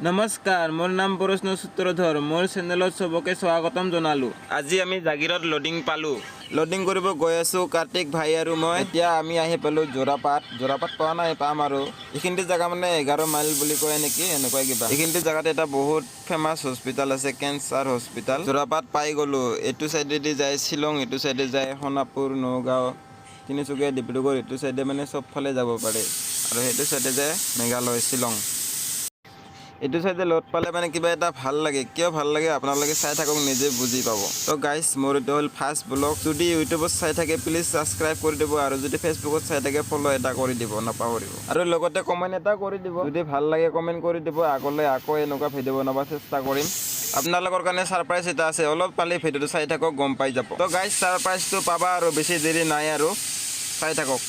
নমস্কাৰ, মোৰ নাম প্ৰশ্ন সূত্ৰধৰ। মোৰ চেনেলত সবকে স্বাগতম জনালোঁ। আজি আমি জাগিৰত লোডিং পালোঁ। লোডিং কৰিব গৈ আছোঁ কাৰ্তিক ভাই আৰু মই। এতিয়া আমি আহি পালোঁ যোৰাপাট পোৱা নাই, পাম আৰু। এইখিনিতে জেগা মানে 11 মাইল বুলি কয় নেকি, এনেকুৱা কিবা। এইখিনিতে জেগাত এটা বহুত ফেমাছ হস্পিটেল আছে, কেঞ্চাৰ হস্পিটেল। যোৰাপাট পাই গ'লোঁ। এইটো চাইডেদি যায় শ্বিলং, এইটো চাইডে যায় সোণাপুৰ, নগাঁও, তিনিচুকীয়া, ডিব্ৰুগড়। এইটো চাইডে মানে চবফালে যাব পাৰে। আৰু সেইটো চাইডে যায় মেঘালয়, শ্বিলং। এইটো চাইডে লোড পালে মানে কিবা এটা ভাল লাগে। কিয় ভাল লাগে আপোনালোকে চাই থাকক, নিজে বুজি পাব। তো গাইজ, মোৰ এইটো হ'ল ফাৰ্ষ্ট ব্লগ। যদি ইউটিউবত চাই থাকে প্লিজ ছাবস্ক্ৰাইব কৰি দিব, আৰু যদি ফেচবুকত চাই থাকে ফ'ল' এটা কৰি দিব, নাপাহৰিব। আৰু লগতে কমেণ্ট এটা কৰি দিব, যদি ভাল লাগে কমেণ্ট কৰি দিব। আগলৈ আকৌ এনেকুৱা ভিডিঅ' বনাব চেষ্টা কৰিম। আপোনালোকৰ কাৰণে ছাৰপ্ৰাইজ এটা আছে, অলপ পালে ভিডিঅ'টো চাই থাকক, গম পাই যাব। তো গাইজ, ছাৰপ্ৰাইজটো পাবা আৰু বেছি দেৰি নাই আৰু, চাই থাকক।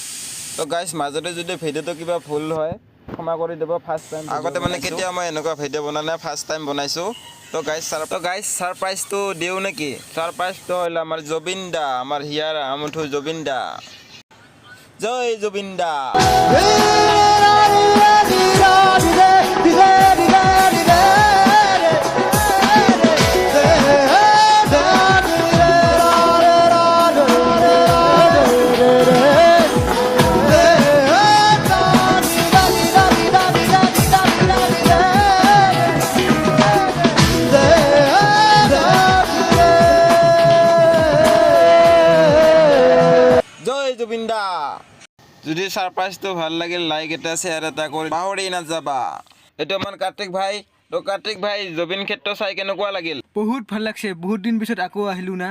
তো গাইজ, মাজতে যদি ভিডিঅ'টো কিবা ভুল হয় ক্ষমা কৰি দিব। ফাৰ্ষ্ট টাইম আগতে মানে কেতিয়াও মই এনেকুৱা ভিডিঅ' বনা নাই, ফাৰ্ষ্ট টাইম বনাইছোঁ। তো গাইজ ছাৰপ্ৰাইজটো দিওঁ নেকি? ছাৰপ্ৰাইজটো হ'ল আমাৰ জুবিন দা, আমাৰ হিয়াৰ আমঠু জুবিন দা। জয় জুবিন দা। জুবিন দা। যদি ছাৰপ্ৰাইজটো ভাল লাগিল, লাইক এটা, শ্বেয়াৰ এটা কৰি পাহৰি নাযাবা। এইটো আমাৰ কাৰ্তিক ভাই। তো কাৰ্তিক ভাই, জুবিন ক্ষেত্ৰ চাই কেনেকুৱা লাগিল? বহুত ভাল লাগছে, বহুত দিন পিছত আকৌ আহিলোঁ না।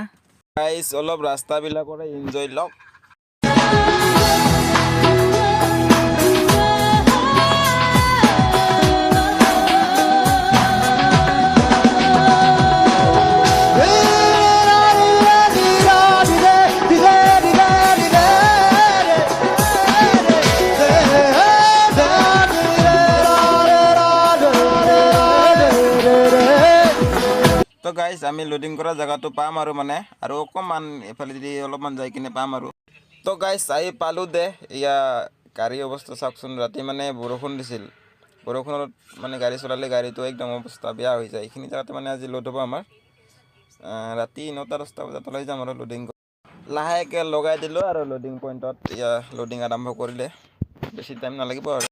গাইজ, অলপ ৰাস্তাবিলাকৰে এনজয় লওক। তো গাইজ, আমি লোডিং কৰা জেগাটো পাম আৰু মানে, আৰু অকণমান এফালেদি অলপমান যাই কিনে পাম আৰু। তো গাইজ, আহি পালোঁ দে। এয়া গাড়ীৰ অৱস্থা চাওকচোন। ৰাতি মানে বৰষুণ দিছিল, বৰষুণত মানে গাড়ী চলালে গাড়ীটো একদম অৱস্থা বেয়া হৈ যায়। এইখিনি জেগাতে মানে আজি লোড হ'ব আমাৰ। ৰাতি 9টা-10টা বজাত ওলাই যাম আৰু লোডিং লাহেকৈ লগাই দিলোঁ আৰু লোডিং পইণ্টত। এয়া লোডিং আৰম্ভ কৰিলে, বেছি টাইম নালাগিব আৰু।